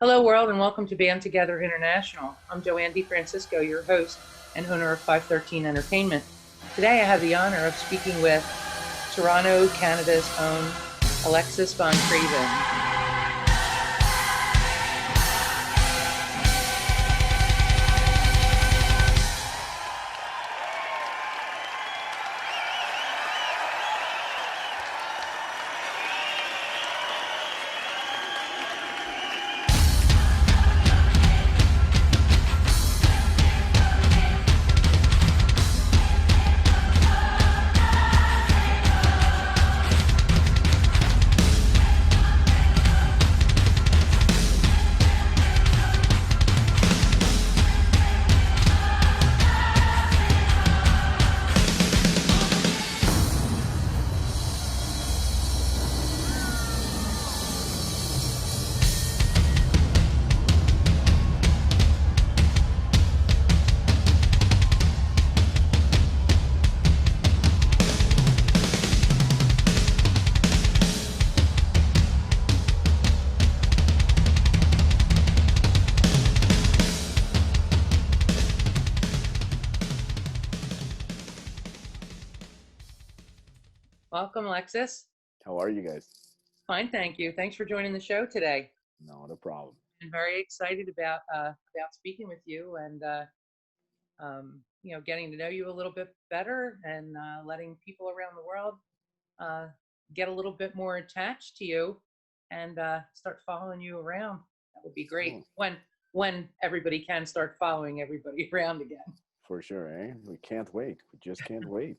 Hello, world, and welcome to Band Together International. I'm Joanne DeFrancisco, your host and owner of 513 Entertainment. Today, I have the honor of speaking with Toronto, Canada's own Alexis von Kraven. Welcome, Alexis. How are you guys? Fine, thank you. Thanks for joining the show today. Not a problem. I'm very excited about speaking with you and getting to know you a little bit better and letting people around the world uh, get a little bit more attached to you and start following you around. That would be great Oh, when everybody can start following everybody around again. for sure, eh? We can't wait. We just can't wait.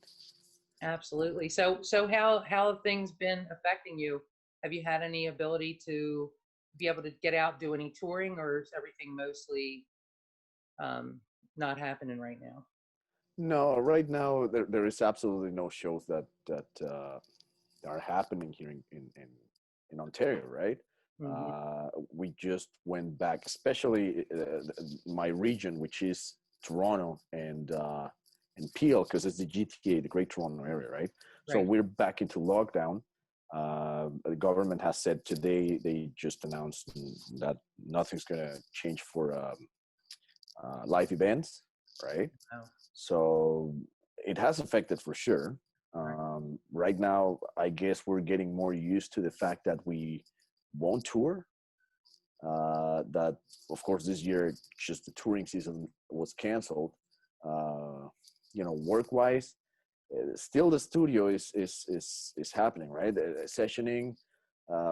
Absolutely. So how have things been affecting you? Have you had any ability to be able to get out, do any touring, or is everything mostly um, not happening right now? No, right now there is absolutely no shows that are happening here in Ontario, right? Hmm. We just went back, especially my region, which is Toronto and Peel, because it's the GTA, the Great Toronto Area, right? So Right. we're back into lockdown. The government has said today they just announced that nothing's gonna change for live events, right? Oh, So it has affected for sure. right. Right now, I guess we're getting more used to the fact that we won't tour. That, of course, this year just the touring season was canceled. Uh, work-wise, still the studio is happening, right? Sessioning,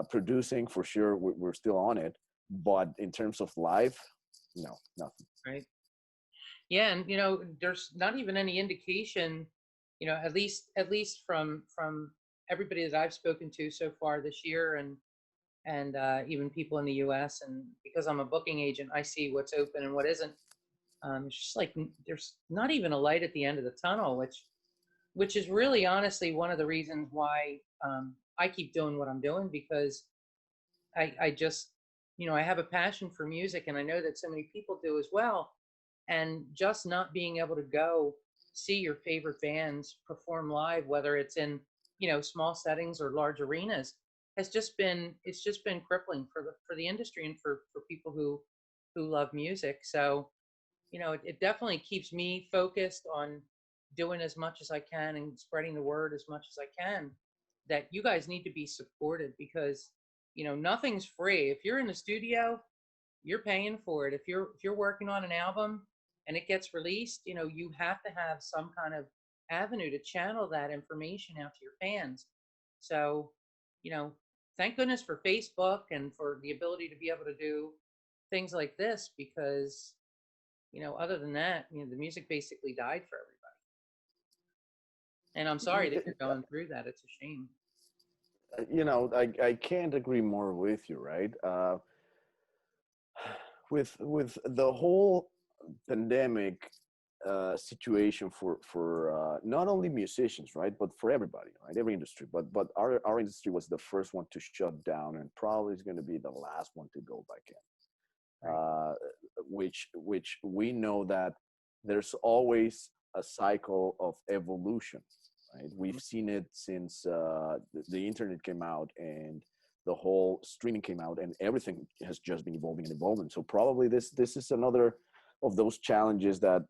producing for sure. We're still on it, but in terms of live, no, nothing. Right. Yeah, and there's not even any indication, at least from everybody that I've spoken to so far this year, and even people in the U.S. And because I'm a booking agent, I see what's open and what isn't. It's just like there's not even a light at the end of the tunnel, which is really honestly one of the reasons why I keep doing what I'm doing because I just I have a passion for music and I know that so many people do as well, and just not being able to go see your favorite bands perform live, whether it's in small settings or large arenas, has just been it's just been crippling for the industry and for people who love music. So it definitely keeps me focused on doing as much as I can and spreading the word as much as I can that you guys need to be supported because nothing's free. If you're in the studio, you're paying for it. If you're working on an album and it gets released, you have to have some kind of avenue to channel that information out to your fans. So, you know, thank goodness for Facebook and for the ability to be able to do things like this because, other than that, the music basically died for everybody. And I'm sorry that you're going through that. It's a shame. I can't agree more with you, right? With the whole pandemic situation for not only musicians, right, but for everybody, right, every industry. But our industry was the first one to shut down, and probably is going to be the last one to go back in. Right. Which we know that there's always a cycle of evolution, right? We've seen it since the internet came out, and the whole streaming came out, and everything has just been evolving and evolving. So probably this is another of those challenges that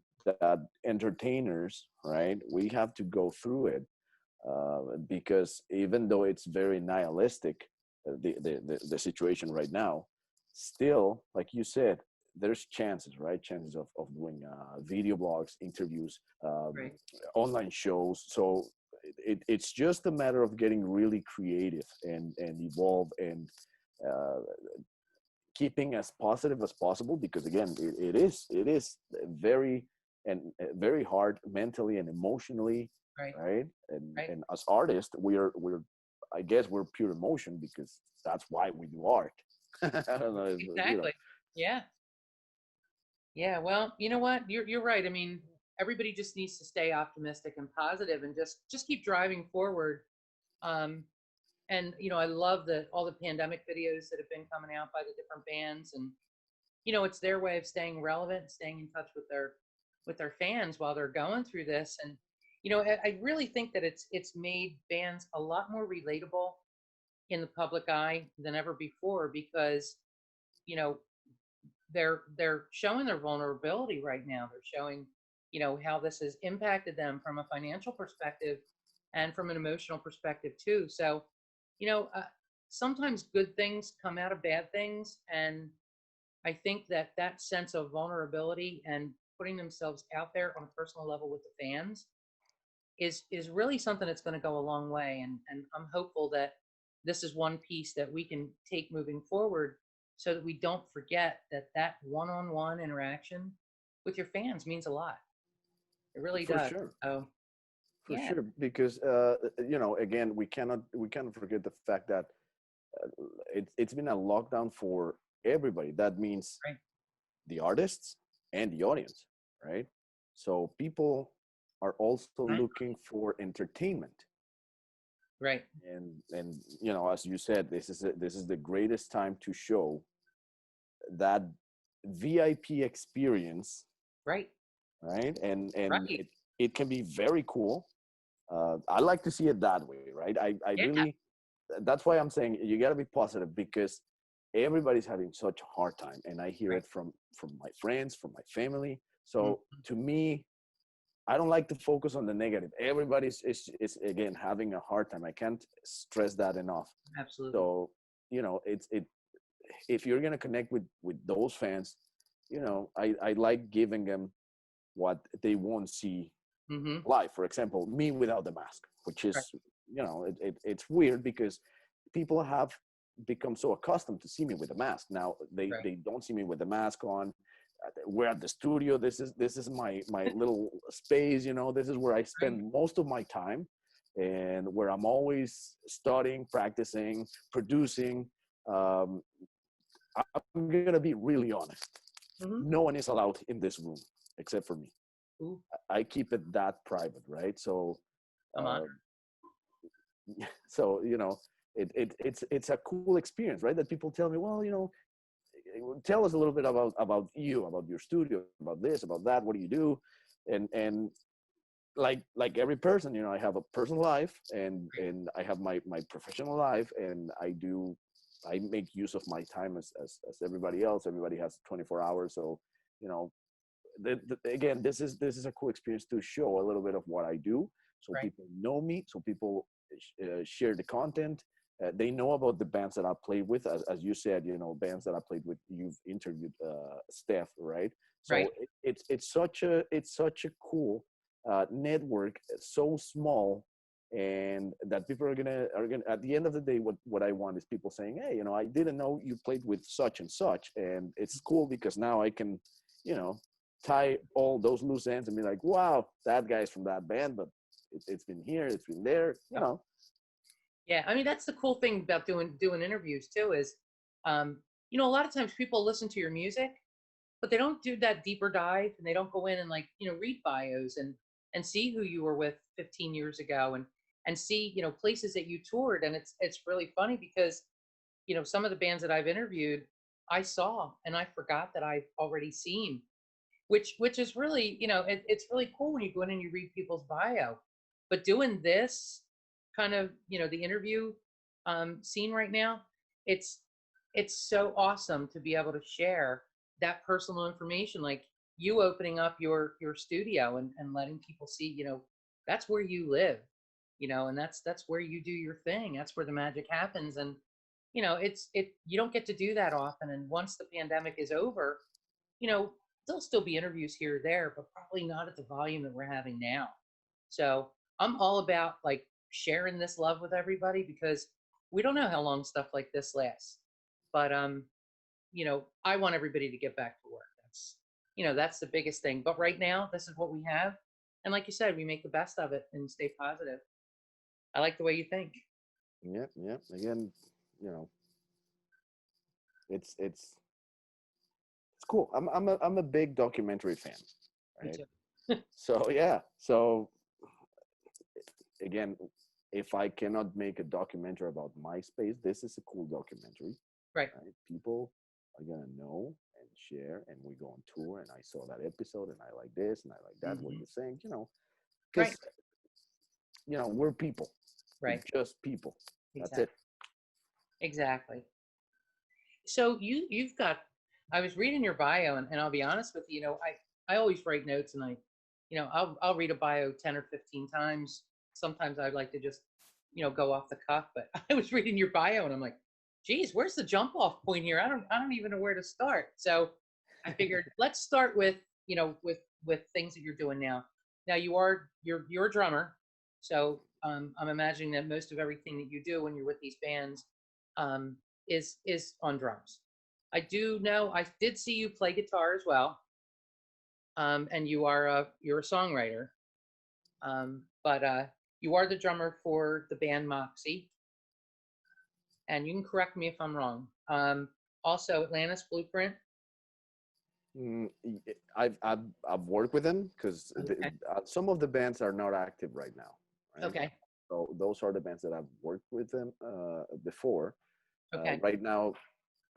entertainers, right, we have to go through it, because even though it's very nihilistic, the situation right now, still, like you said, there's chances, right? Chances of doing video blogs, interviews, Right. online shows. So it's just a matter of getting really creative and evolve, and uh, keeping as positive as possible, because again, it is very and very hard mentally and emotionally, Right. right? Right. And as artists, we're I guess we're pure emotion, because that's why we do art. I don't know if, Exactly. Yeah. Yeah. Well, you know what? You're right. I mean, everybody just needs to stay optimistic and positive and just keep driving forward. Um, and I love the all the pandemic videos that have been coming out by the different bands, and it's their way of staying relevant, staying in touch with their fans while they're going through this. And I really think that it's made bands a lot more relatable in the public eye than ever before, because you know they're showing their vulnerability right now. They're showing how this has impacted them from a financial perspective and from an emotional perspective too. So you know uh, sometimes good things come out of bad things, and I think that that sense of vulnerability and putting themselves out there on a personal level with the fans is really something that's going to go a long way. And I'm hopeful that this is one piece that we can take moving forward, so that we don't forget that that one-on-one interaction with your fans means a lot. It really for does. sure, So for yeah. sure, because again, we cannot forget the fact that it's been a lockdown for everybody. That means Right. the artists and the audience, right? So people are also Mhm. looking for entertainment, Right. and as you said, this is the greatest time to show that VIP experience, Right. right? And Right. it can be very cool. I like to see it that way, right? I Yeah. really, that's why I'm saying you got to be positive, because everybody's having such a hard time, and I hear Right. it from my friends, from my family. Mhm. So to me, I don't like to focus on the negative. Everybody's is again having a hard time. I can't stress that enough. Absolutely. So it's it if you're gonna connect with those fans, I like giving them what they won't see Hmm. live. For example, me without the mask, which Right. is it's weird, because people have become so accustomed to see me with a mask. Now Right. they don't see me with the mask on. We're at the studio. This is my little space. This is where I Right. spend most of my time, and where I'm always studying, practicing, producing. Um, I'm gonna be really honest. Hmm. No one is allowed in this room except for me. Ooh, I keep it that private, right? So, I'm on. uh, so it's a cool experience, right? That people tell me, well, tell us a little bit about you, about your studio, about this, about that. What do you do? And like every person, I have a personal life, and I have my professional life, and I make use of my time as everybody else. Everybody has 24 hours, so you know again, this is a cool experience to show a little bit of what I do, so Right. people know me, so people share the content. They know about the bands that I played with, as you said, bands that I played with. You've interviewed Steph, right? Right. So it's such a cool network, so small, and that people are gonna at the end of the day, what I want is people saying, hey, I didn't know you played with such and such, and it's cool because now I can, you know tie all those loose ends and be like, wow, that guy's from that band, but it's been here, it's been there. Yeah, I mean that's the cool thing about doing interviews too is, um, a lot of times people listen to your music, but they don't do that deeper dive, and they don't go in and like read bios and see who you were with 15 years ago, and see places that you toured. And it's really funny because some of the bands that I've interviewed, I saw and I forgot that I've already seen, which is really it's really cool when you go in and you read people's bio. But doing this kind of the interview scene right now, it's it's so awesome to be able to share that personal information, like you opening up your studio and letting people see, that's where you live, and that's where you do your thing. That's where the magic happens. And it you don't get to do that often. And once the pandemic is over, there'll still be interviews here or there, but probably not at the volume that we're having now. So I'm all about like sharing this love with everybody, because we don't know how long stuff like this lasts. But I want everybody to get back to work. That's the biggest thing. But right now, this is what we have. And like you said, we make the best of it and stay positive. I like the way you think. Yeah, yeah. Again, you know, it's cool. I'm a big documentary fan, Me right? too. So yeah. So again, if I cannot make a documentary about MySpace, this is a cool documentary, Right. right? People are gonna know and share, and we go on tour, and I saw that episode, and I like this, and I like that. What Hmm. you're saying, Right. because we're people. We're Right. just people. That's it. Exactly. Exactly. So you've got. I was reading your bio, and I'll be honest with you. I always write notes, and I'll read a bio 10 or 15 times. Sometimes I'd like to just go off the cuff. But I was reading your bio, and I'm like, geez, where's the jump off point here? I don't even know where to start. So I figured let's start with with things that you're doing now. Now you're a drummer, so I'm imagining that most of everything that you do when you're with these bands um, is on drums. I do know I did see you play guitar as well, and you're a songwriter, but you are the drummer for the band Moxie, and you can correct me if I'm wrong. Also, Atlantis Blueprint. I've worked with them because Okay. some of the bands are not active right now, right? Okay. So those are the bands that I've worked with them before. Okay. Right now,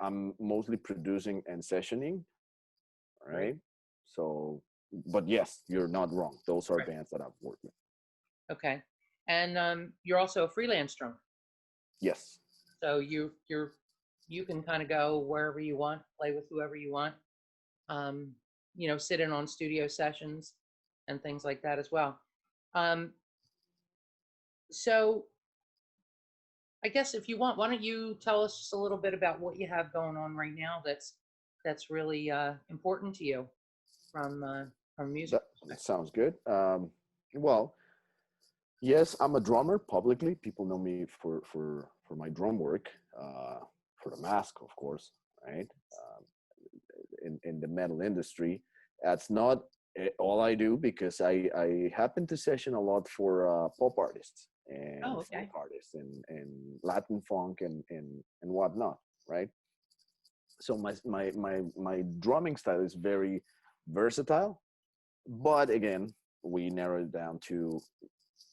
I'm mostly producing and sessioning, Great. right? So, but yes, you're not wrong. Those are Right. bands that I've worked with. Okay. And you're also a freelance drummer, Yes. so you can kind of go wherever you want, play with whoever you want. Um, sit in on studio sessions and things like that as well. Um, so I guess if you want, why don't you tell us just a little bit about what you have going on right now that's really important to you from a music That perspective. sounds good. Well, yes, I'm a drummer publicly. People know me for my drum work, for the mask, of course, right? Um, in the metal industry. That's not all I do because I happen to session a lot for pop artists Oh, and folk okay. artists and Latin funk and whatnot, right? So my drumming style is very versatile, but again, we narrow it down to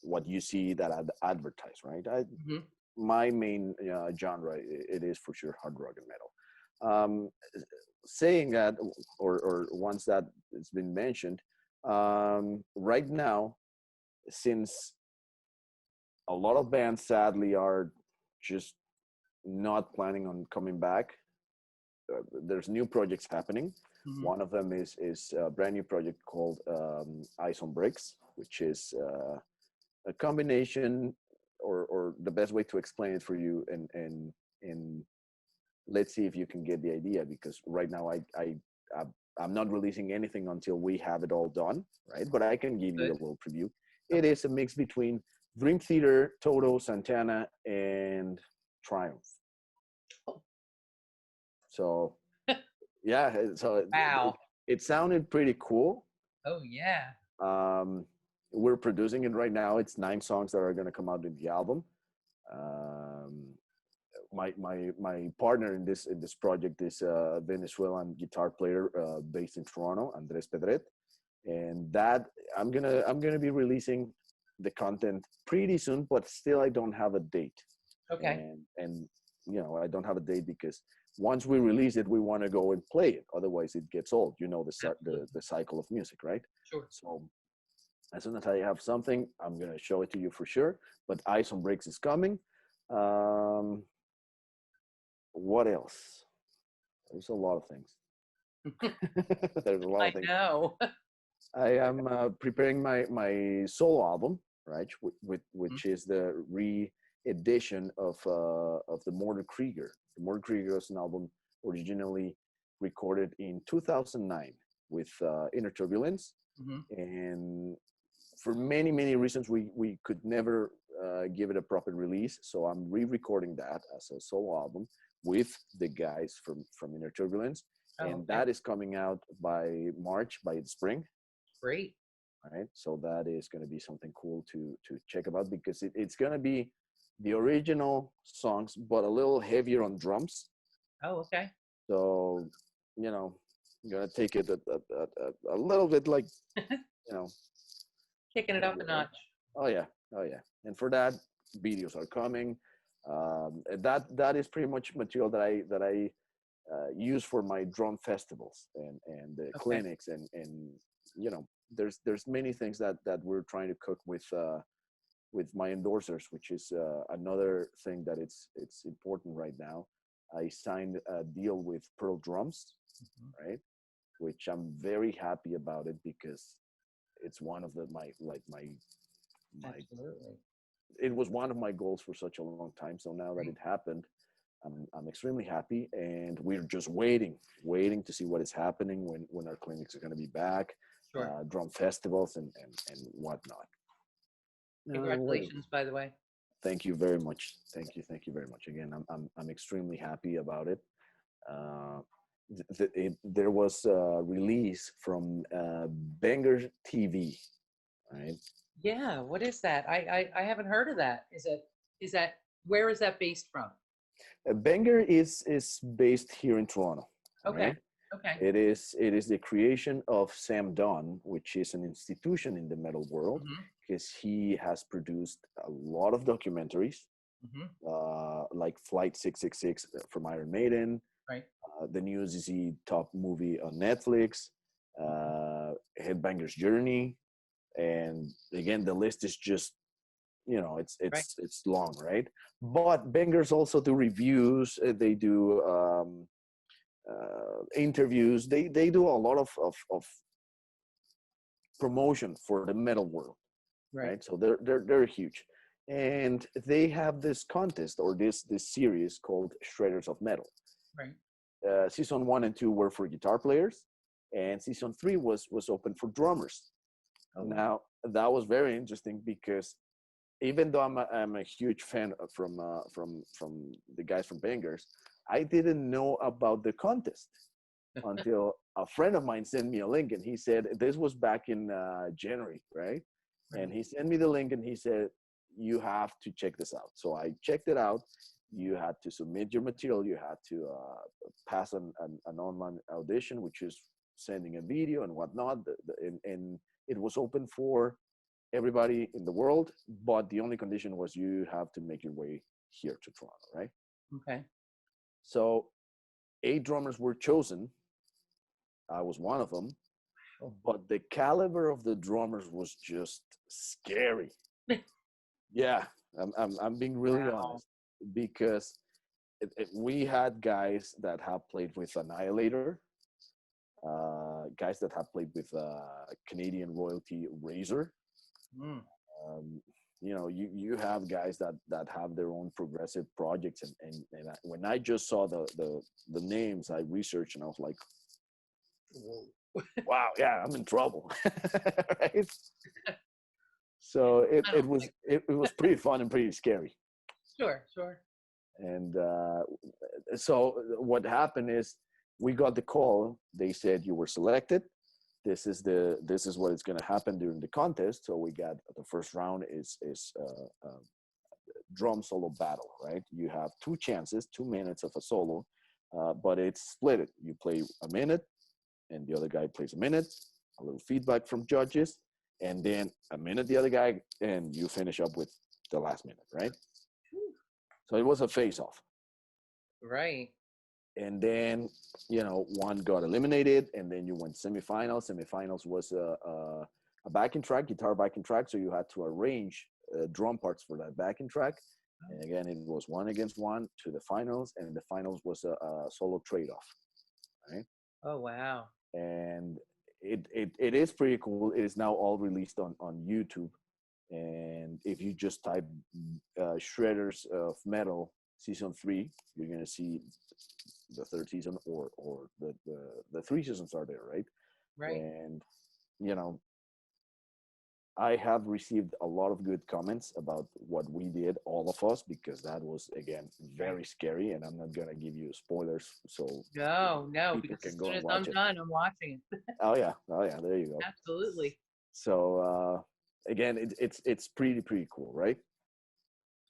what you see that I'd advertise, right? Hmm. My main genre it is for sure hard rock and metal. Um, saying that, or once that it's been mentioned, right now, since a lot of bands sadly are just not planning on coming back, there's new projects happening. Hmm. One of them is a brand new project called Ice on Bricks, which is a combination, or the best way to explain it for you, and let's see if you can get the idea, because right now I'm not releasing anything until we have it all done, right? But I can give you Good. a little preview. It Okay. is a mix between Dream Theater, Toto, Santana, and Triumph. Oh, So yeah, so wow. it sounded pretty cool. Oh yeah. Um, we're producing it right now. It's 9 songs that are going to come out in the album. Um, my partner in this project is a Venezuelan guitar player based in Toronto, Andres Pedret, and that I'm gonna be releasing the content pretty soon, but still I don't have a date, Okay. and I don't have a date because once we release it, we want to go and play it. Otherwise, it gets old. You know Absolutely. the cycle of music, right? Sure. So as soon as I have something, I'm gonna show it to you for sure. But Ice on Bricks is coming. Um, What else? There's a lot of things. There's a lot I of things. know. I am preparing my solo album, right? Mhm. Which is the re-edition of the Mordor Krieger. The Mordor Krieger is an album originally recorded in 2009 with Inner Turbulence, Mhm. and for many reasons we could never give it a proper release. So I'm re-recording that as a solo album with the guys from Inner Turbulence, Oh, and okay. that is coming out by March, by the spring. Great. Right, so that is going to be something cool to check about, because it's going to be the original songs but a little heavier on drums. Oh, okay. So I'm going to take it a little bit like you know Kicking it up a heavier, right? notch. Oh yeah, oh yeah. And for that, videos are coming. And that is pretty much material that I use for my drum festivals and the Okay. clinics, and there's many things that we're trying to cook with my endorsers, which is another thing that it's important right now. I signed a deal with Pearl Drums, Mhm. right? Which I'm very happy about it, because it's one of my Absolutely. it was one of my goals for such a long time. So now that Great. it happened, I'm extremely happy, and we're just waiting to see what is happening when our clinics are going to be back, Sure. drum festivals and whatnot. What? Congratulations, by the way. Thank you very much. Thank you very much. Again, I'm extremely happy about it. Uh, there was a release from Banger TV, right? Yeah. What is that? I haven't heard of that. Is that where is that based from? Banger is based here in Toronto, Okay. right? Okay. It is the creation of Sam Dunn, which is an institution in the metal world, Mm-hmm. because he has produced a lot of documentaries, Mm-hmm. like Flight 666 from Iron Maiden, Right. the new ZZ Top movie on Netflix, Mm-hmm. Headbanger's Journey, and again the list is just it's Right. it's it's long, right? But bangers also do reviews. They do interviews. They do a lot of promotion for the metal world, Right. right? So they're huge, and they have this contest, or this series called Shredders of Metal. Right. Season 1 and 2 were for guitar players, and season 3 was open for drummers. Oh, wow. Now that was very interesting, because even though I'm a huge fan from the guys from Bangers, I didn't know about the contest until a friend of mine sent me a link, and he said this was back in January, right? And Right. he sent me the link, and he said you have to check this out. So I checked it out. You had to submit your material. You had to pass an online audition, which is sending a video and whatnot. And it was open for everybody in the world, but the only condition was you have to make your way here to Toronto, right? Okay. So 8 drummers were chosen. I was one of them, Oh, but the caliber of the drummers was just scary. Yeah, I'm being really wow. honest, because we had guys that have played with Annihilator, guys that have played with Canadian royalty Razor. Mm. um, you have guys that have their own progressive projects, and when I just saw the names, I researched, and I was like, Whoa. wow, yeah, I'm in trouble. Right? So it, I it don't was think. it was pretty fun and pretty scary. Sure. Sure. And so what happened is, we got the call. They said you were selected. This is what is going to happen during the contest. So we got the first round is drum solo battle, right? You have 2 chances, 2 minutes of a solo, but it's split. You play a minute, and the other guy plays a minute. A little feedback from judges, and then a minute the other guy, and you finish up with the last minute, right? Whew. So it was a face-off, Right. and then one got eliminated, and then you went semifinals. Semifinals was a backing track, guitar backing track, so you had to arrange drum parts for that backing track, And again, it was 1-against-1 to the finals, and the finals was a solo trade-off, right? Oh, wow. And it is pretty cool. It is now all released on YouTube. And if you just type Shredders of Metal season 3, you're gonna see the third season, or the 3 seasons are there, right? Right. And you know, I have received a lot of good comments about what we did, all of us, because that was again Right. very scary, and I'm not gonna give you spoilers, so No, no, people because as can go soon and as I'm watch it. done, I'm watching it. Oh yeah, there you go. Absolutely. So again, it's pretty cool, right?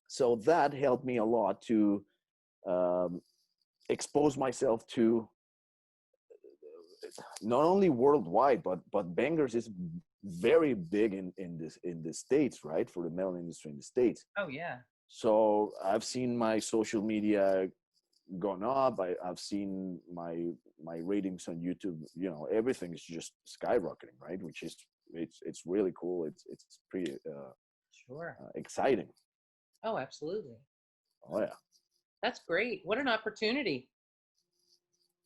So that helped me a lot to um, expose myself to not only worldwide, but bangers is very big in the states, right? For the metal industry in the states. Oh, yeah. So I've seen my social media gone up. I've seen my ratings on YouTube. You know, everything is just skyrocketing, right? Which is it's really cool. It's pretty Sure. exciting. Oh, absolutely. Oh yeah, That's great. What an opportunity.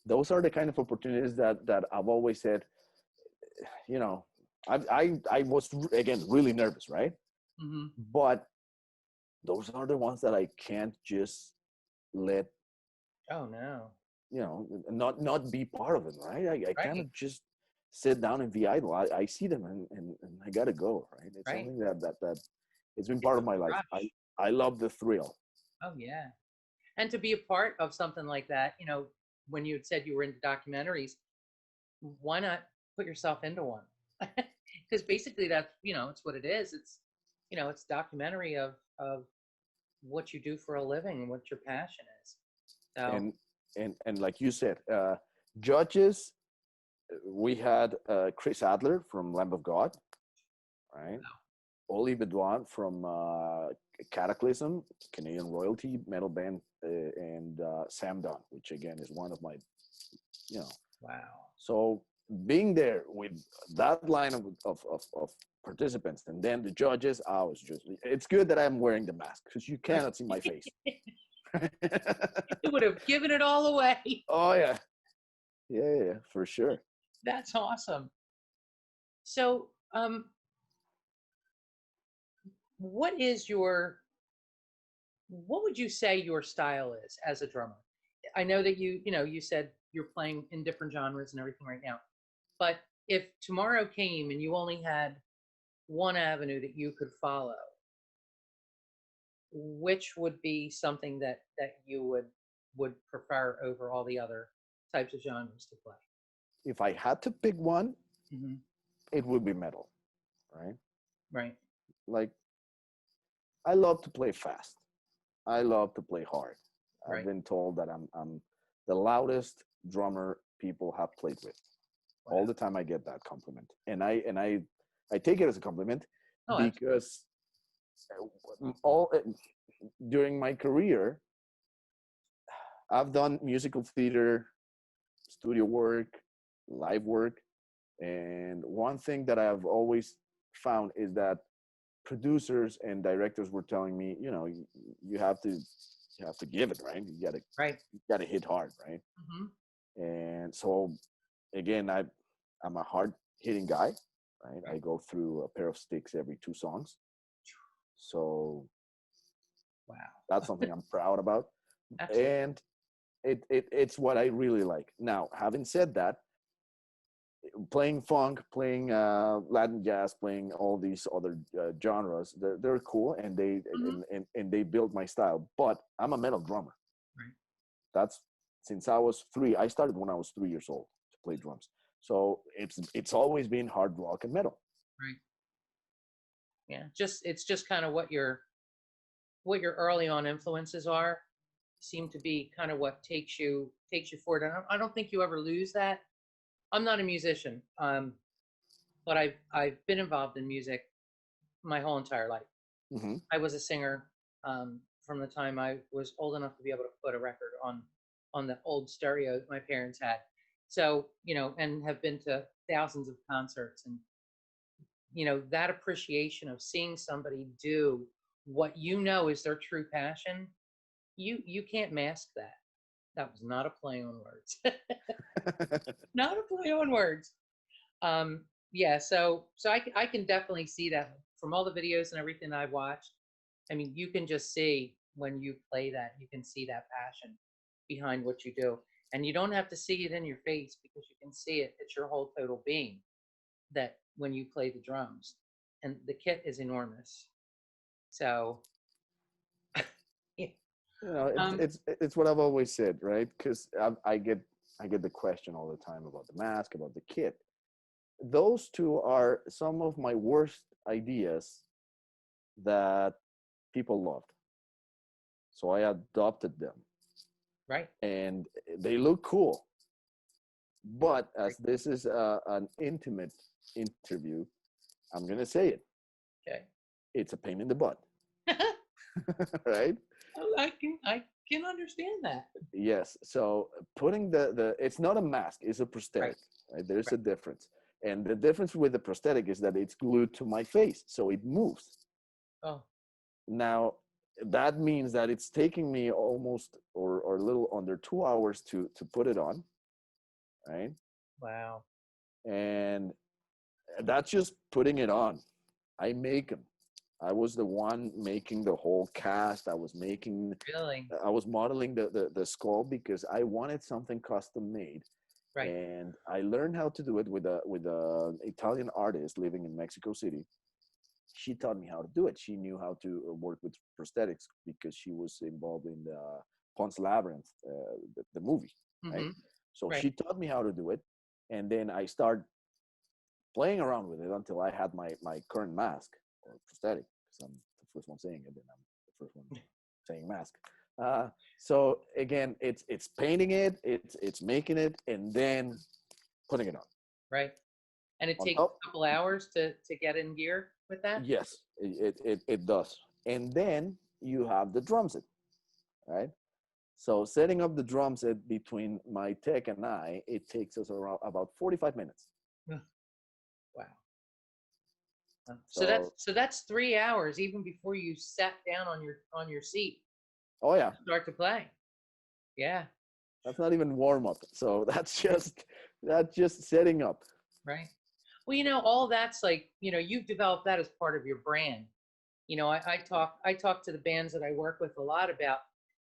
those are the kind of opportunities that I've always said. You know, I was again really nervous, right? Hmm. But those are the ones that I can't just let, Oh, no. you know, not be part of it, right? I Right. cannot just sit down and be idle. I see them and I gotta go, right? It's Right. something that it's been It's part a of my life. rush. I love the thrill. Oh, yeah. And to be a part of something like that, when you had said you were into documentaries, why not put yourself into one? Because basically that's, it's what it is. It's documentary of what you do for a living and what your passion is. So, And and like you said, judges, we had Chris Adler from Lamb of God, right? wow. Oli Bedouin from Cataclysm, Canadian royalty metal band, and Sam Dunn, which again is one of my, you know. Wow. So being there with that line of participants and then the judges, I was just, it's good that I'm wearing the mask because you Right. cannot see my face. It would have given it all away. Oh, yeah. Yeah, for sure. That's awesome. So, what is what would you say your style is as a drummer? I know that you said you're playing in different genres and everything right now, but if tomorrow came and you only had one avenue that you could follow, which would be something that you would prefer over all the other types of genres to play? If I had to pick one, Hmm. it would be metal, right? Right. Like, I love to play fast. I love to play hard. I've Right. been told that I'm the loudest drummer people have played with. Wow. All the time I get that compliment. And I take it as a compliment Oh, absolutely. because all during my career, I've done musical theater, studio work, live work, and one thing that I've always found is that producers and directors were telling me, you know, you have to give it, right? Right. You gotta hit hard, right? Hmm. And so again, I'm a hard hitting guy, right? I Right. go through a pair of sticks every 2 songs. So Wow. that's something I'm proud about. Absolutely. And it's what I really like. Now, having said that, playing funk, playing Latin jazz, playing all these other genres, they're cool and Hmm. and they build my style. But I'm a metal drummer. Right. That's since I was 3. I started when I was 3 years old to play drums. So it's always been hard rock and metal. Right. Yeah. It's just kind of what your early on influences are seem to be kind of what takes you forward. And I don't think you ever lose that. I'm not a musician, but I've been involved in music my whole entire life. Hmm. I was a singer from the time I was old enough to be able to put a record on the old stereo that my parents had. So and have been to thousands of concerts, and that appreciation of seeing somebody do what you know is their true passion, you can't mask that. That was not a play on words. Not a play on words. Yeah, so I can definitely see that from all the videos and everything I've watched. I mean, you can just see when you play that, you can see that passion behind what you do. And you don't have to see it in your face because you can see it. It's your whole total being that when you play the drums. And the kit is enormous. So, yeah. You know, Um, it's what I've always said, right? Because I get the question all the time about the mask, about the kit. Those two are some of my worst ideas that people loved. So I adopted them, right. and they look cool. But Right. as this is an intimate interview, I'm gonna say it. Okay. It's a pain in the butt, right? Oh, I can understand that. Yes. So putting the it's not a mask, it's a Right. prosthetic. Right? There's Right. a difference. And the difference with the prosthetic is that it's glued to my face, so it moves. Oh, Now that means that it's taking me almost or a little under 2 hours to put it on, right? wow. And that's just putting it on. I make them. I was the one making the whole cast. Really? I was modeling the skull because I wanted something custom made. Right. And I learned how to do it with a Italian artist living in Mexico City. She taught me how to do it. She knew how to work with prosthetics because she was involved in the Ponce Labyrinth, the movie, right? Mm-hmm. So Right. she taught me how to do it, and then I started playing around with it until I had my current mask or prosthetic. Because I'm the first one saying it, and I'm the first one saying mask. So again, it's painting it, it's making it, and then putting it Right. And it on takes top. a couple hours to get in gear with that? Yes, it does. And then you have the drum set, right? So setting up the drum set between my tech and I, it takes us around about 45 minutes. Ugh, wow. So that's So, so that's 3 hours even before you sat down on your seat oh yeah, to start to play. Yeah, that's not even warm up. So that's just setting up. right. Well, all that's like, you've developed that as part of your brand. I talk to the bands that I work with a lot about,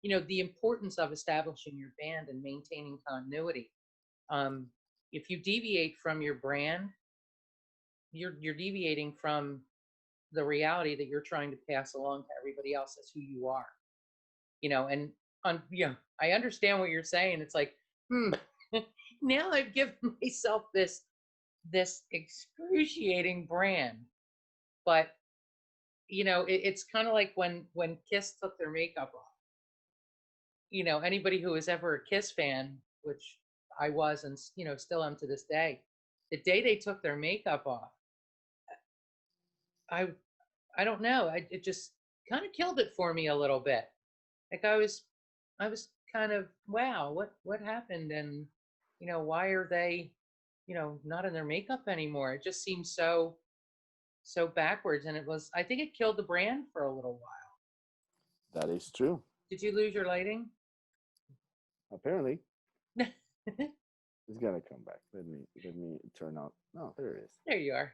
the importance of establishing your band and maintaining continuity. Um, if you deviate from your brand, you're deviating from the reality that you're trying to pass along to everybody else as who you are. And I understand what you're saying. It's like, hmm, now I've given myself this excruciating brand. But it's kind of like when Kiss took their makeup off. Anybody who was ever a Kiss fan, which I was, and still am to this day, the day they took their makeup off, I I don't know, it just kind of killed it for me a little bit. Like I was kind of, wow, what happened, and why are they not in their makeup anymore? It just seems so backwards, and I think it killed the brand for a little while. That is true. Did you lose your lighting? Apparently, There it's gonna come back. Let me turn out. No, there it is. you are.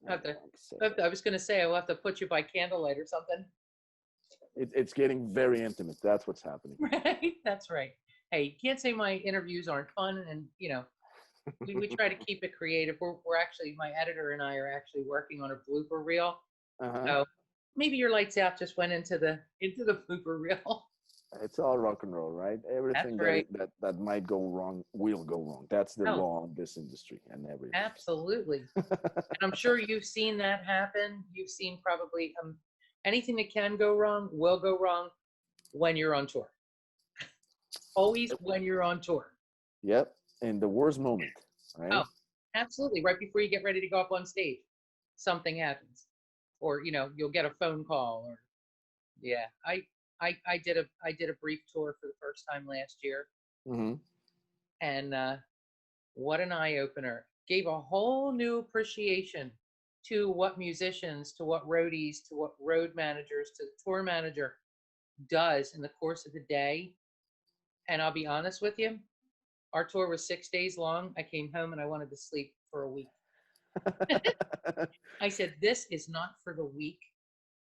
I Hang have on to, one second. I was going to say I will have to put you by candlelight or something. It's getting very intimate. That's what's happening. Right? That's right. Hey, you can't say my interviews aren't fun, and we try to keep it creative. We're actually, my editor and I are actually working on a blooper reel. Uh-huh. So maybe your lights out just went into the blooper reel. It's all rock and roll, right? That's Everything that right. it, that that might go wrong will go wrong. That's the Oh, law of this industry and everything. absolutely. And I'm sure you've seen that happen. You've seen probably anything that can go wrong will go wrong when you're on tour. Always when you're on tour. Yep. In the worst moment, Oh, right? absolutely. Right before you get ready to go up on stage, something happens, or you'll get a phone call, or yeah. I did a brief tour for the first time last year, Mm-hmm. and what an eye opener! Gave a whole new appreciation to what musicians, to what roadies, to what road managers, to the tour manager does in the course of the day. And I'll be honest with you, our tour was 6 days long. I came home and I wanted to sleep for a week. I said, this is not for the weak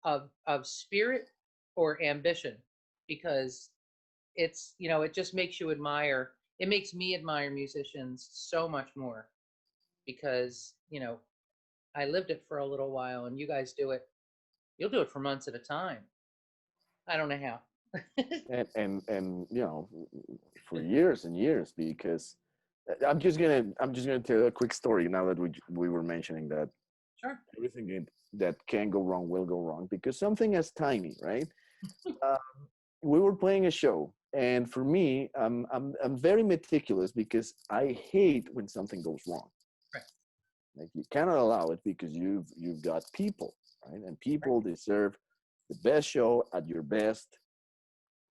of spirit or ambition, because it's, it just makes you admire. It makes me admire musicians so much more because, I lived it for a little while and you guys do it. You'll do it for months at a time. I don't know how. and for years and years, because I'm just gonna tell a quick story now that we were mentioning that Sure. everything that can go wrong will go wrong, because something as tiny, right? uh, we were playing a show, and for me, I'm very meticulous because I hate when something goes wrong. Right. Like, you cannot allow it because you've got people, right? And people Right. deserve the best show at your best,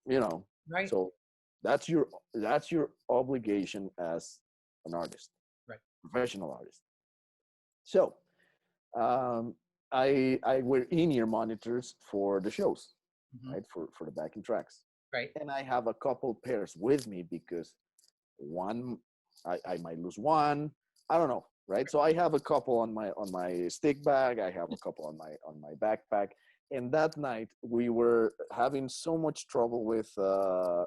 you know. Right. So that's your obligation as an artist, Right. professional artist. So um, I wear in-ear monitors for the shows, Mm-hmm. right? For the backing tracks, Right. and I have a couple pairs with me because one I might lose one. I don't know, right? So I have a couple on my stick bag. I have a couple on my backpack. And that night we were having so much trouble with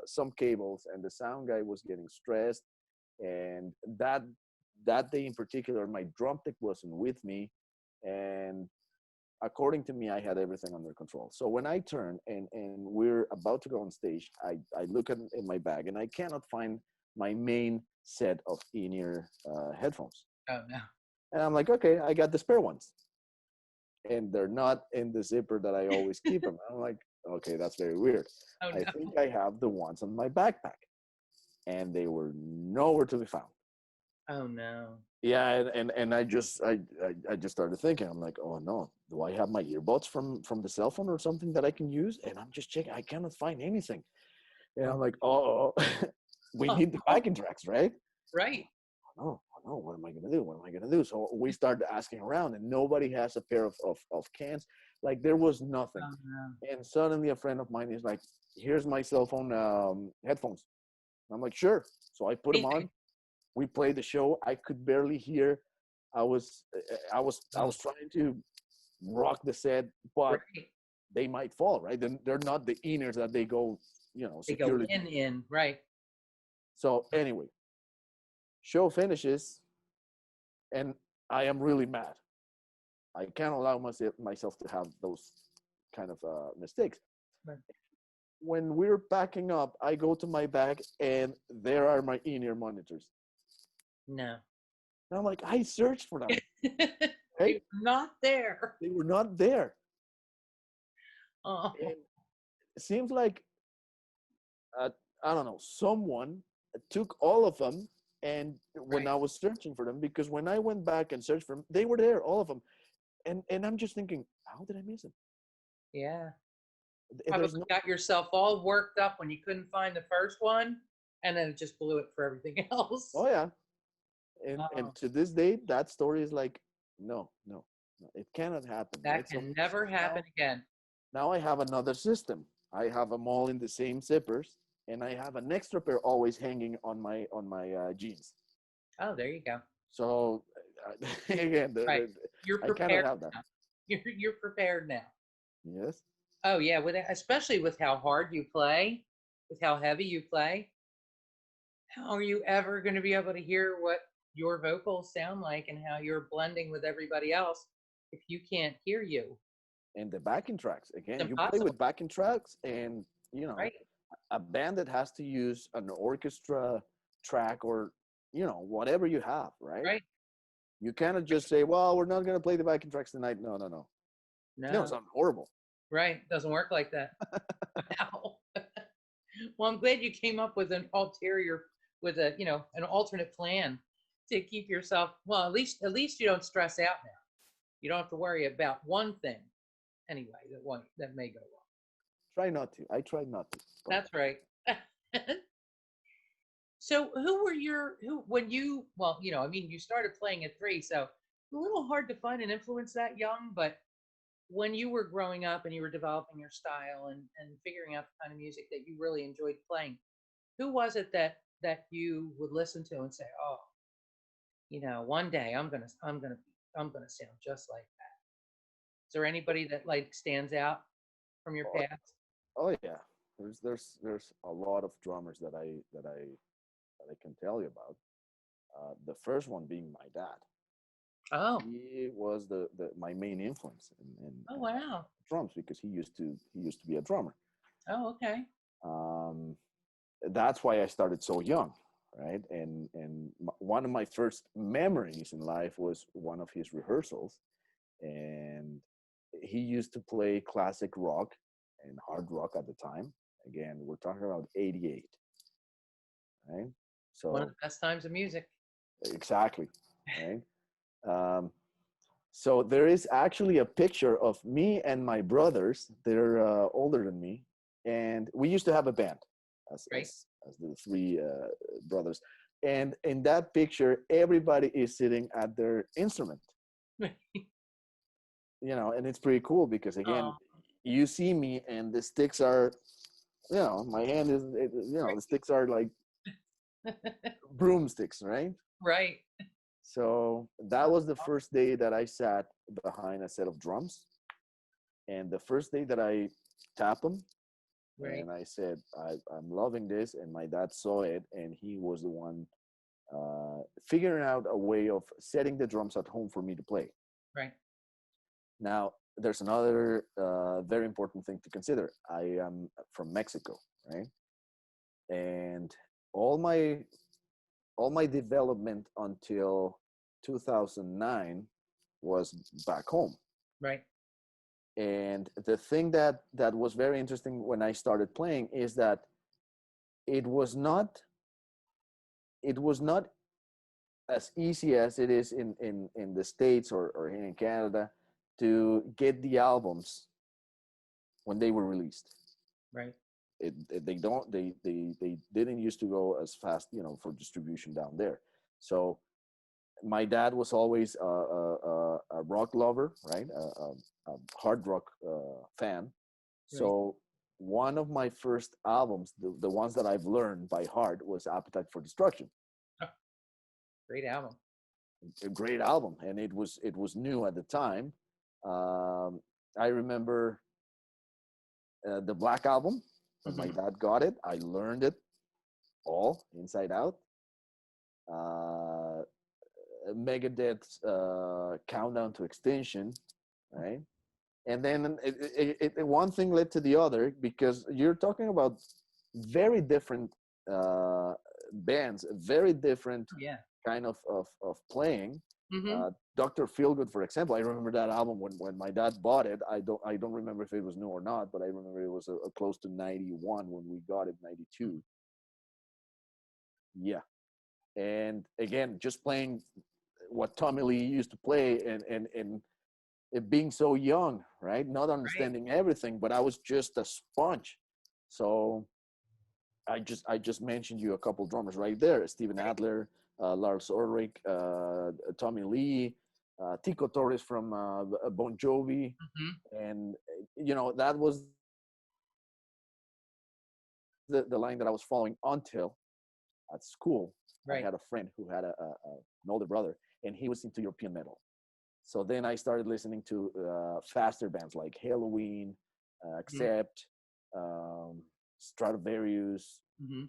some cables, and the sound guy was getting stressed. And that day in particular, my drum tech wasn't with me, and according to me, I had everything under control. So when I turn and we're about to go on stage, I look at in my bag and I cannot find my main set of in-ear headphones. Oh no. And I'm like, okay, I got the spare ones. And they're not in the zipper that I always keep them. I'm like, okay, that's very weird. Oh I no. think I have the ones on my backpack. And they were nowhere to be found. Oh no. Yeah, and I just started thinking. I'm like, oh no, do I have my earbuds from the cell phone or something that I can use? And I'm just checking. I cannot find anything. And I'm like, oh, we need the backing tracks, right? Right. Oh no, what am I gonna do? What am I gonna do? So we started asking around, and nobody has a pair of cans. Like, there was nothing. Oh no. And suddenly a friend of mine is like, here's my cell phone headphones. I'm like, sure. So I put them on. Amazing. We played the show. I could barely hear. I was trying to rock the set, but Right. they might fall, right? They're not the inners that they go, They go securely. in. Right. So anyway, show finishes, and I am really mad. I can't allow myself to have those kind of mistakes. Right. When we're packing up, I go to my bag, and there are my in-ear monitors. No. And I'm like, I searched for them. They Right? were not there. They were not there. Oh. And it seems like, uh, I don't know, someone took all of them. And when Right. I was searching for them, because when I went back and searched for them, they were there, all of them. And I'm just thinking, how did I miss them? Yeah. There's Probably no. got yourself all worked up when you couldn't find the first one, and then it just blew it for everything else. Oh yeah. And Oh, to this day, that story is like, no, no, no, it cannot happen, that right? So can never now, happen again. now I have another system. I have them all in the same zippers, and I have an extra pair always hanging on my jeans. Oh, there you go. So again, Right. You're I cannot prepared have that. now. You're prepared now. Yes. Oh yeah, especially with how hard you play, with how heavy you play. How are you ever going to be able to hear what your vocals sound like and how you're blending with everybody else if you can't hear you? And the backing tracks, It's again, you play impossible. with backing tracks, and Right. a band that has to use an orchestra track, or whatever you have, right? Right. You cannot just say, well, we're not going to play the backing tracks tonight. No, no, no. It No. sounds horrible. Right. Doesn't work like that. Wow. Well, I'm glad you came up with with an alternate plan to keep yourself, well, at least you don't stress out now. You don't have to worry about one thing anyway that may go wrong. Try not to. I try not to. But That's right. So who were your who when you well, I mean, you started playing at 3, so a little hard to find an influence that young, but when you were growing up and you were developing your style and figuring out the kind of music that you really enjoyed playing, who was it that you would listen to and say, "Oh, one day I'm gonna sound just like that." Is there anybody that like stands out from your Oh, past? oh yeah, there's a lot of drummers that I can tell you about. The first one being my dad. Oh, He was the my main influence oh in wow. drums because he used to be a drummer. Oh, okay. Um, that's why I started so young, right? And one of my first memories in life was one of his rehearsals, and he used to play classic rock and hard rock at the time. Again, we're talking about '88, right? One of So the best times of music. exactly, right? Um, so there is actually a picture of me and my brothers. They're older than me, and we used to have a band Right. as the three brothers. And in that picture, everybody is sitting at their instrument, and it's pretty cool because again, Oh, you see me and the sticks are, my hand is, the sticks are like broomsticks, right? right. So that was the first day that I sat behind a set of drums. And the first day that I tapped them Right. and I said, I'm loving this. And my dad saw it and he was the one figuring out a way of setting the drums at home for me to play. Right. Now, there's another very important thing to consider. I am from Mexico, right? And all my all my development until 2009 was back home. Right. And the thing that was very interesting when I started playing is that it was not it was not as easy as it is in the States or here in Canada to get the albums when they were released. Right. They don't they didn't used to go as fast, for distribution down there. So my dad was always a rock lover, right? A hard rock fan. Right. So one of my first albums, the ones that I've learned by heart, was Appetite for Destruction. Oh, great album. A great album, and it was new at the time. Um, I remember the Black Album when my Hmm. dad got it. I learned it all inside out. Uh, Megadeth's Countdown to Extinction, right? And then one thing led to the other because you're talking about very different uh, bands, very different Yeah. kind of playing. Hmm. Dr. Feelgood, for example, I remember that album when my dad bought it. I don't remember if it was new or not, but I remember it was a close to 91 when we got it, 92. Yeah, and again, just playing what Tommy Lee used to play, and it being so young, right? Not Right. understanding everything, but I was just a sponge. So I just mentioned you a couple drummers right there: Steven Right. Adler, Lars Ulrich, Tommy Lee, Tico Torres from Bon Jovi, Hmm. and that was the line that I was following until at school I Right. had a friend who had an older brother, and he was into European metal. So then I started listening to faster bands like Halloween, Hmm. Accept, um, Stratovarius. Hmm.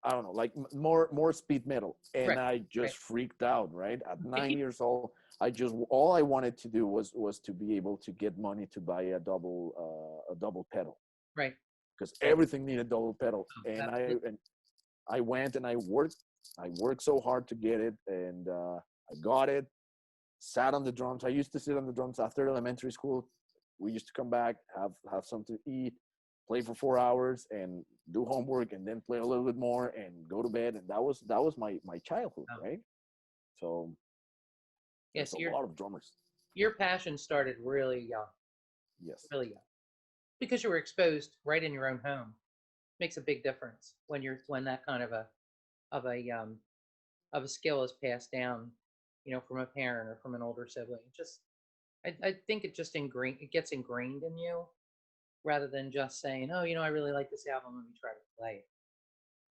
I don't know, like more speed metal, and Right. I Right. just freaked out. Right at 9 years old, I just all I wanted to do was to be able to get money to buy a double pedal Right. because everything needed double pedal, Oh, and I absolutely. and I went and I worked. I worked so hard to get it, and I got it. Sat on the drums. I used to sit on the drums after elementary school. We used to come back, have something to eat, play for 4 hours, and do homework, and then play a little bit more, and go to bed. And that was my childhood, Oh. right? So there's Yes. a Your lot of drummers. your passion started really young, Yes, really young, because you were exposed right in your own home. Makes a big difference when that kind of a of a skill is passed down, from a parent or from an older sibling. I think it gets ingrained in you rather than just saying, oh, I really like this album. Let me try to play it.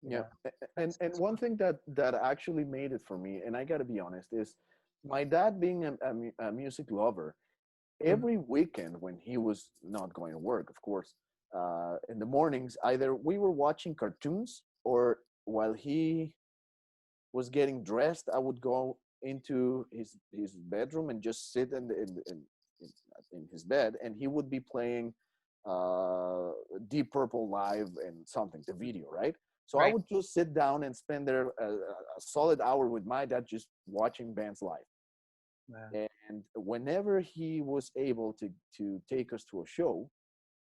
You Yeah, know, and that's one fun. thing that actually made it for me, and I got to be honest, is my dad being a music lover. Mhm. Every weekend when he was not going to work, of course, in the mornings, either we were watching cartoons or while he was getting dressed, I would go into his bedroom and just sit in his bed, and he would be playing uh, Deep Purple live and something, the video, right? So I Right. would just sit down and spend there a solid hour with my dad just watching bands live. Wow. And whenever he was able to take us to a show,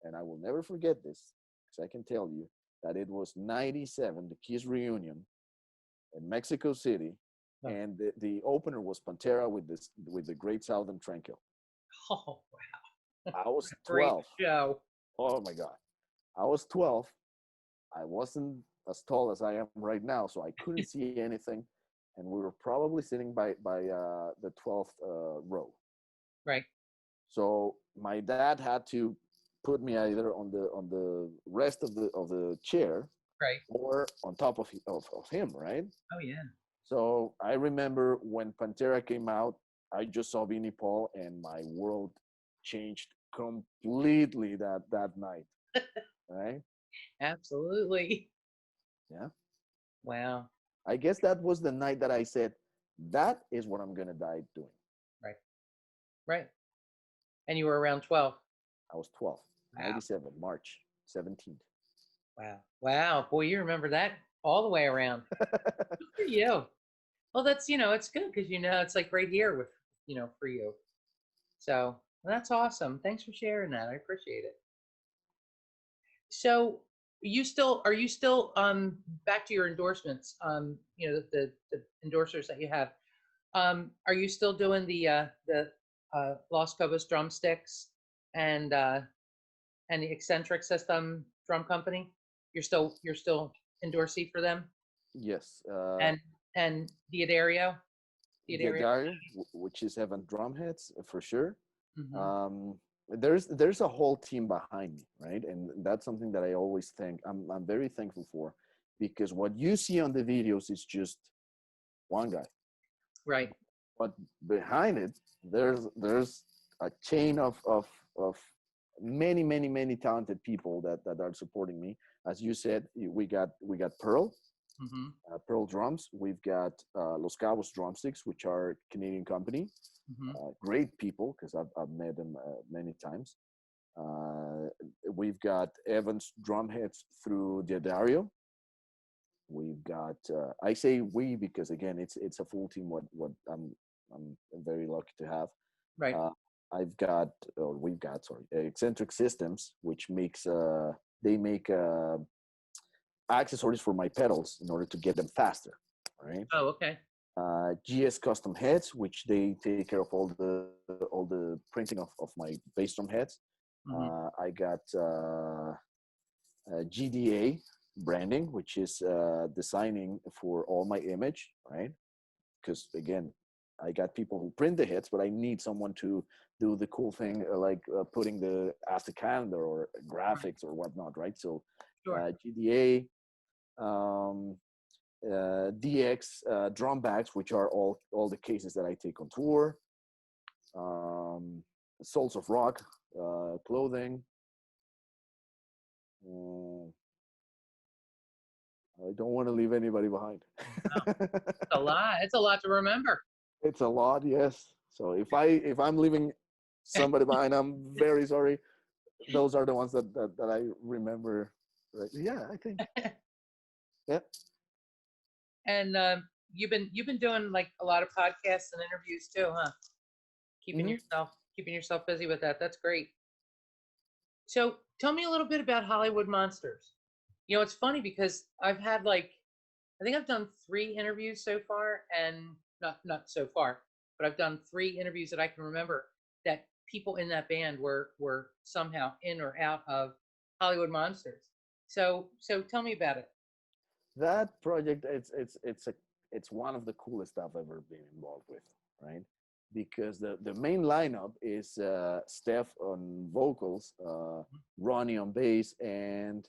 and I will never forget this, because I can tell you that it was '97, the Kiss reunion in Mexico City, Oh, and the opener was Pantera with the Great Southern Tranquil. oh, I what was a great 12. show. Oh my God. I was 12. I wasn't as tall as I am right now, so I couldn't see anything. And we were probably sitting by the 12th row. Right. So my dad had to put me either on the rest of the chair Right. or on top of him, right? Oh yeah. So I remember when Pantera came out, I just saw Vinnie Paul, and my world changed completely that night. Right? Absolutely. Yeah. Wow. I guess that was the night that I said, that is what I'm gonna die doing. Right. Right. And you were around 12. I was 12, Wow. 97, March 17th. Wow. Wow. Boy, you remember that all the way around. Good for you. Well, it's good because it's like right here with, for you. So that's awesome. Thanks for sharing that. I appreciate it. So are you still back to your endorsements, the endorsers that you have. Are you still doing the Los Cobos drumsticks and the eccentric system drum company? You're still endorsee for them Yes. and Diodario? Diodario? Diadario, which is Evan Drumheads for sure. Mm-hmm. Um, there's a whole team behind me, right? And that's something that I always think I'm very thankful for, because what you see on the videos is just one guy, Right. but behind it there's a chain of many talented people that are supporting me. As you said, we got Mm-hmm. Pearl drums. We've got Los Cabos drumsticks, which are Canadian company. Mm-hmm. Great people, because I've met them many times. Uh, we've got Evans drumheads through Diadario. We've got I say we because again it's a full team. What I'm very lucky to have. Right. Uh, I've got or we've got sorry eccentric systems, which makes they make accessories for my pedals in order to get them faster. Right. Oh, okay. GS Custom Heads, which they take care of all the printing of my bass drum heads. Mm-hmm. I got GDA branding, which is designing for all my image, right? Because again, I got people who print the hits, but I need someone to do the cool thing, like putting the Aztec calendar or Right. graphics or whatnot, right? So Sure. GDA, um, DX drum bags, which are all the cases that I take on tour. Um, Souls of Rock clothing. Uh, I don't want to leave anybody behind. Wow. It's a lot. It's a lot to remember. It's a lot, yes. So if I'm leaving somebody behind, I'm very sorry. Those are the ones that I remember. Right? Yeah, I think. Yeah. And you've been doing like a lot of podcasts and interviews too, huh? Keeping Hmm. yourself keeping yourself busy with that. That's great. So tell me a little bit about Hollywood Monsters. It's funny because I've had I think I've done 3 interviews so far, and not so far, but I've done 3 interviews that I can remember that people in that band were somehow in or out of Hollywood Monsters. So tell me about it. That project, it's it's one of the coolest stuff I've ever been involved with, right? Because the main lineup is Steph on vocals, Ronnie on bass, and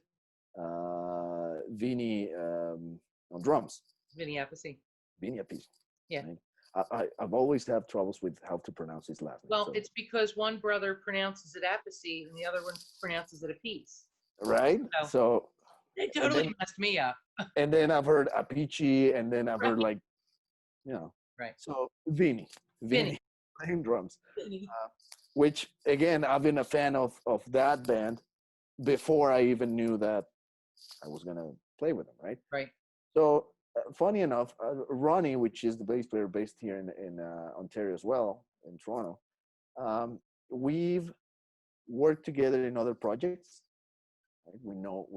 Vinny on drums. Vinny Appice. Vinny Appice. Yeah. Right? I've always had troubles with how to pronounce his last name. Well, so. it's because one brother pronounces it Appice and the other one pronounces it Appice. Right? So they totally messed me up. And then I've heard Appice, and then I've heard like, Right. So Vinny playing drums, which again, I've been a fan of that band before I even knew that I was gonna play with them, right? Right. So funny enough, Ronnie, which is the bass player based here in Ontario as well, in Toronto, we've worked together in other projects. Right? We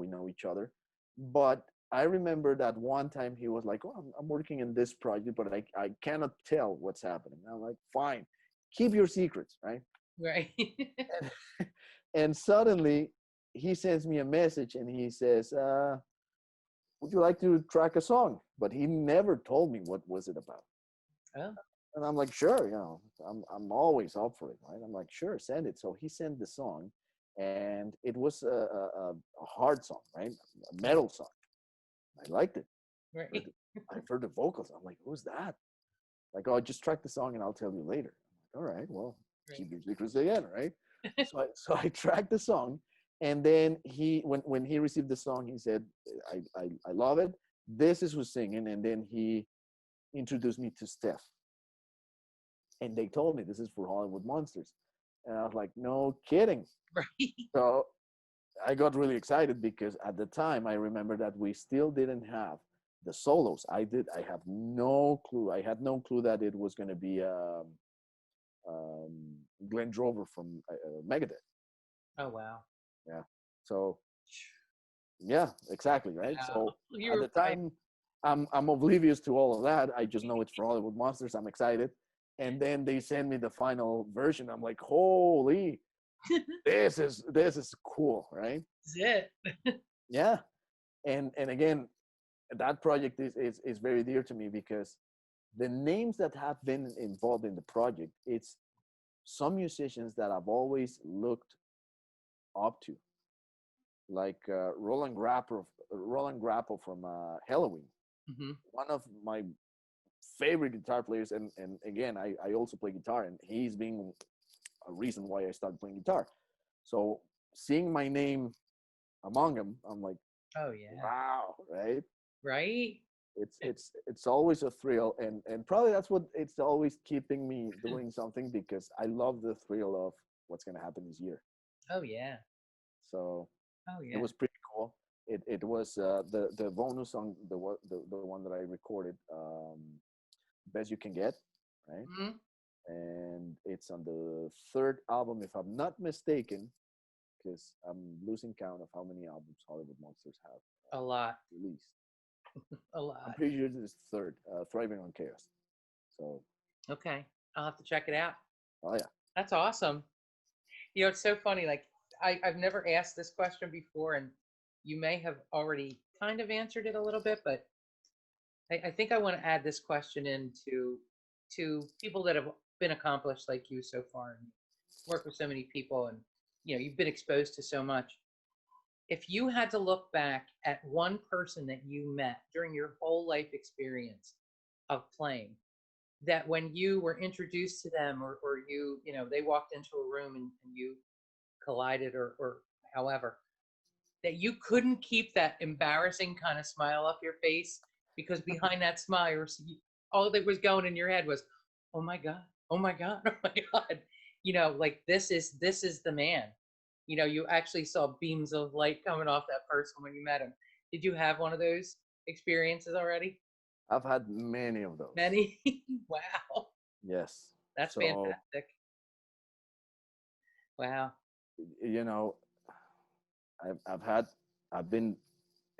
know each other, but I remember that one time he was like, "Oh, I'm working in this project, but I cannot tell what's happening." I'm like, "Fine, keep your secrets, right?" Right. and suddenly he sends me a message and he says, "Would you like to track a song?" But he never told me what was it about. Oh. And I'm like, "Sure, I'm always up for it, right?" I'm like, "Sure, send it." So he sent the song, and it was a hard song, right? A metal song. I liked it. Right. I heard the vocals. I'm like, "Who's that?" Like, "Oh, just track the song and I'll tell you later." I'm like, "All right, well, keep your secrets again, right?" so I tracked the song, and then when he received the song, he said, I love it. This is who's singing," and then he introduced me to Steph, and they told me this is for Hollywood Monsters, and I was like, "No kidding!" Right. So I got really excited because at the time I remember that we still didn't have the solos. I have no clue. I had no clue that it was going to be Glenn Drover from Megadeth. Oh wow. Yeah. So yeah, exactly, right. Wow. So You at were the time, I'm oblivious to all of that. I just know it's for Hollywood Monsters. I'm excited, and then they send me the final version. I'm like, holy, this is cool, right? That's it. Yeah. And again, that project is very dear to me because the names that have been involved in the project, it's some musicians that I've always looked up to, like Roland Grapple from Halloween, Mm-hmm. one of my favorite guitar players. And again, I also play guitar, and he's been a reason why I started playing guitar. So seeing my name among them, I'm like, Oh yeah. wow, right? Right. It's always a thrill, and probably that's what it's always keeping me doing something, because I love the thrill of what's going to happen this year. Oh yeah. So Oh yeah. it was pretty cool. It was the bonus song, the one that I recorded, Best You Can Get, right? Mm-hmm. And it's on the third album, if I'm not mistaken, because I'm losing count of how many albums Hollywood Monsters have A lot. released. A I'm lot. pretty sure this is third, Thriving on Chaos. So, Okay. I'll have to check it out. oh yeah. That's awesome. It's so funny. Like I've never asked this question before, and you may have already kind of answered it a little bit, but I think I want to add this question in to people that have been accomplished like you so far and work with so many people, and you've been exposed to so much. If you had to look back at one person that you met during your whole life experience of playing, that when you were introduced to them, or they walked into a room and you collided, or however, that you couldn't keep that embarrassing kind of smile off your face, because behind that smile, all that was going in your head was, "Oh my God, oh my God, oh my God," like this is the man. You actually saw beams of light coming off that person when you met him. Did you have one of those experiences already? I've had many of those. Many? Wow. Yes. That's So, fantastic. Wow. I've been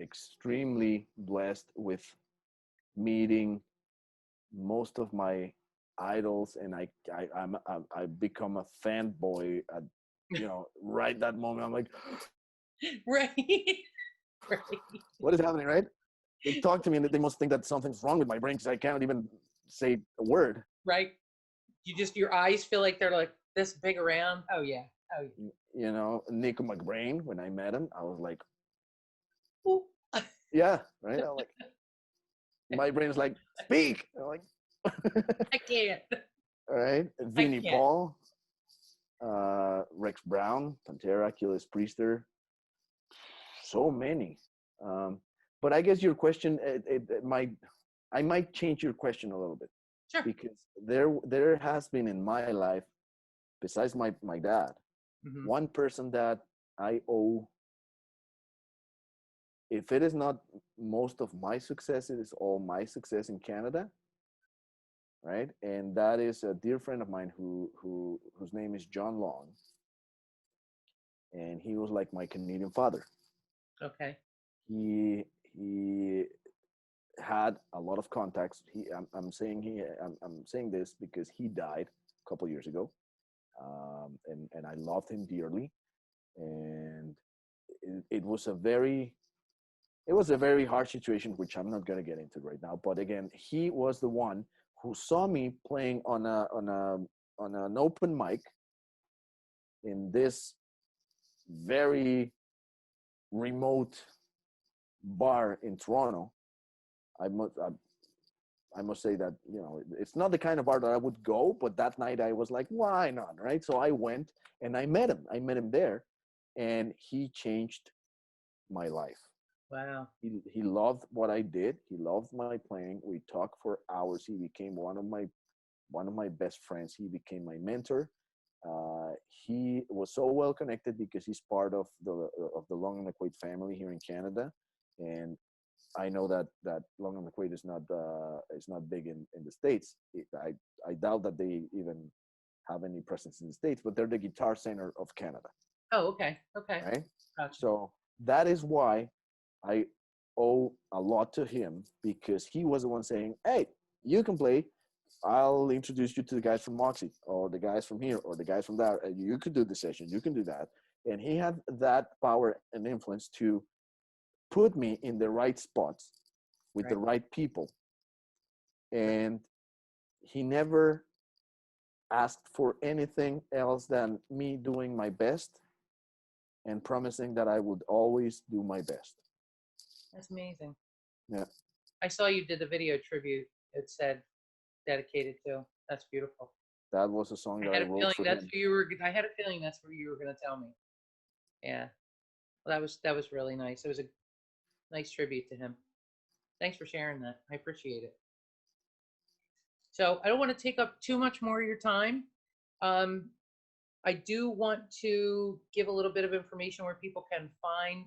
extremely blessed with meeting most of my idols, and I become a fanboy at right that moment. I'm like, Right. Right. what is happening, right? they talk to me and they must think that something's wrong with my brain because I can't even say a word. Right. Your eyes feel like they're like this big around. Oh yeah. Oh yeah. You know, Nico McBrain, when I met him, I was like, Ooh. yeah, right. I'm like, my brain is like, speak. I'm like, I can't. all right. I Vinnie can't. Paul, Rex Brown, Pantera, Achilles Priester, so many. But I guess your question, I might change your question a little bit Sure. because there has been in my life, besides my dad, one person that I owe. If it is not most of my success, it is all my success in Canada, right? And that is a dear friend of mine whose name is John Long, and he was like my Canadian father. Okay. He had a lot of contacts. I'm saying this because he died a couple years ago, and I loved him dearly, and it was a very hard situation, which I'm not going to get into right now. But again, he was the one who saw me playing on an open mic in this very remote bar in Toronto. I must say that, you know, it's not the kind of bar that I would go, but that night I was like, why not, right? So I went and I met him. I met him there, and he changed my life. Wow. He loved what I did. He loved my playing. We talked for hours. He became one of my best friends. He became my mentor. He was so well connected because he's part of the Long and McQuaid family here in Canada, and I know that Long and McQuaid is not big in the States. I doubt that they even have any presence in the States, but they're the Guitar Center of Canada. Oh, okay. Okay. Right. Gotcha. So that is why I owe a lot to him, because he was the one saying, hey, you can play. I'll introduce you to the guys from Moxie or the guys from here or the guys from there. You could do the session. You can do that. And he had that power and influence to put me in the right spots with the right people. And he never asked for anything else than me doing my best and promising that I would always do my best. That's amazing. Yeah. I saw you did the video tribute. It said dedicated to. That's beautiful. That was a song that I wrote for him. I had a feeling that's what you were going to tell me. Yeah. Well, that was really nice. It was a nice tribute to him. Thanks for sharing that. I appreciate it. So I don't want to take up too much more of your time. I do want to give a little bit of information where people can find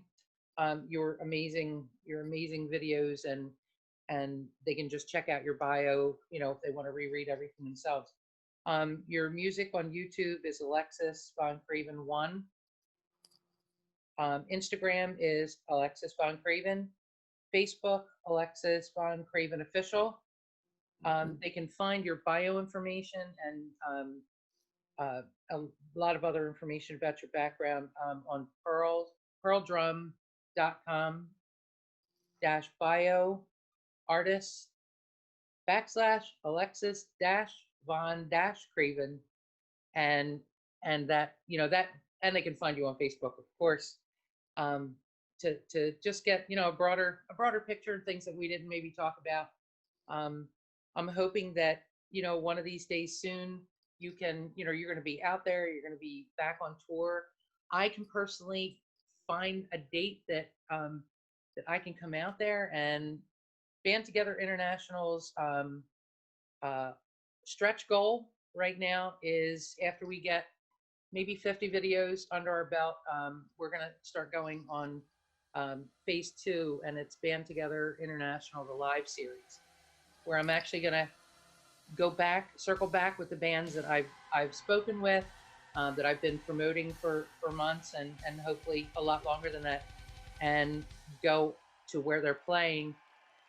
your amazing videos, and they can just check out your bio, you know, if they want to reread everything themselves. Your music on YouTube is Alexis Von Kraven 1. Instagram is Alexis Von Kraven. Facebook, Alexis Von Kraven Official. They can find your bio information and a lot of other information about your background on pearldrum.com/bio artist /Alexis Von Kraven, and that, you know, that, and they can find you on Facebook, of course, to just get, you know, a broader picture of things that we didn't maybe talk about. I'm hoping that, you know, one of these days soon, you can, you know, you're going to be out there, you're going to be back on tour. I can personally find a date that that I can come out there. And Band Together International's stretch goal right now is, after we get maybe 50 videos under our belt, we're going to start going on phase 2, and it's Band Together International, the live series, where I'm actually going to circle back with the bands that I've spoken with, that I've been promoting for months and hopefully a lot longer than that, and go to where they're playing,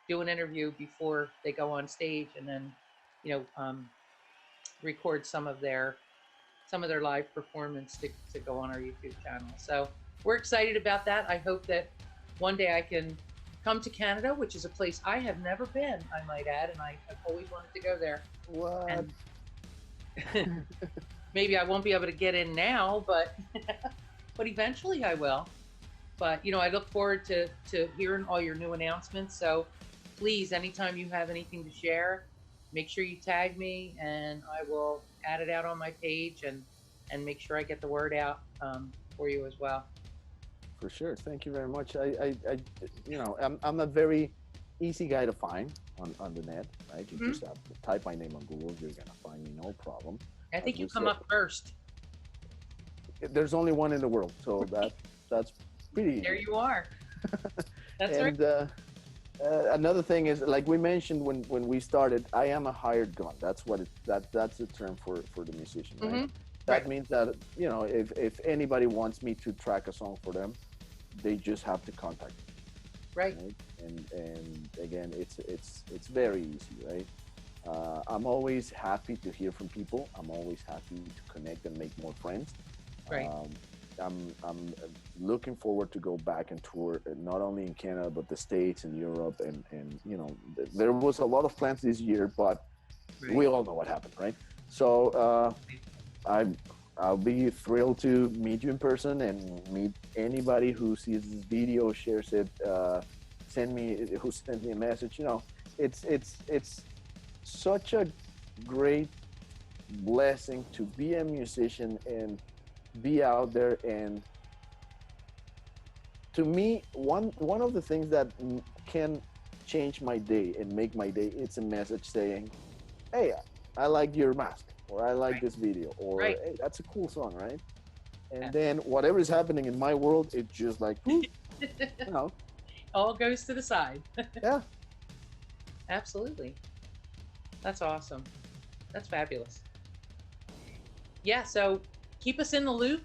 do an interview before they go on stage, and then, you know, record some of their live performance to go on our YouTube channel. So we're excited about that. I hope that one day I can come to Canada, which is a place I have never been, I might add, and I've always wanted to go there. What? And maybe I won't be able to get in now, but but eventually I will. But I look forward to hearing all your new announcements. So please, anytime you have anything to share, make sure you tag me, and I will add it out on my page and make sure I get the word out for you as well. For sure. Thank you very much. I'm a very easy guy to find on the net, right? You Hmm. just have to type my name on Google. You're gonna find me, no problem. I As think you we come said, up first. there's only one in the world, so that's pretty There easy. you are. That's right. And another thing is, like we mentioned when we started, I am a hired gun. That's what that's the term for the musician, right? Hmm. That Right. means that if anybody wants me to track a song for them, they just have to contact me, Right. right? And again, it's very easy, right? I'm always happy to hear from people. I'm always happy to connect and make more friends. Right. Um, I'm looking forward to go back and tour not only in Canada but the States and Europe and there was a lot of plans this year, but Right. we all know what happened, right? So I'm I'll be thrilled to meet you in person and meet anybody who sees this video, shares it, who sends me a message. It's such a great blessing to be a musician and be out there. And to me, one of the things that can change my day and make my day, it's a message saying, hey, I like your mask, or I like Right. this video, or Right. hey, that's a cool song, right? And Yeah. then whatever is happening in my world, it's just like, whoop, you know, All goes to the side. yeah, Absolutely. That's awesome. That's fabulous. Yeah. So keep us in the loop.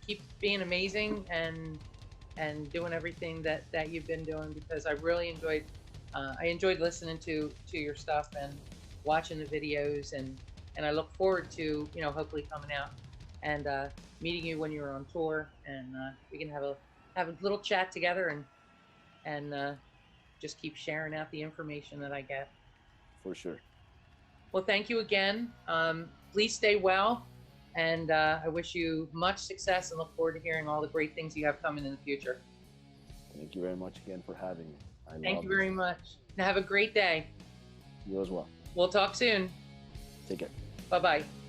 Keep being amazing and doing everything that you've been doing, because I really enjoyed listening to your stuff and watching the videos, and I look forward to hopefully coming out and meeting you when you're on tour, and we can have a little chat together and just keep sharing out the information that I get. for sure. Well, thank you again. Please stay well, and I wish you much success and look forward to hearing all the great things you have coming in the future. Thank you very much again for having me. I Thank you love this. very much. Now have a great day. You as well. We'll talk soon. Take care. Bye bye.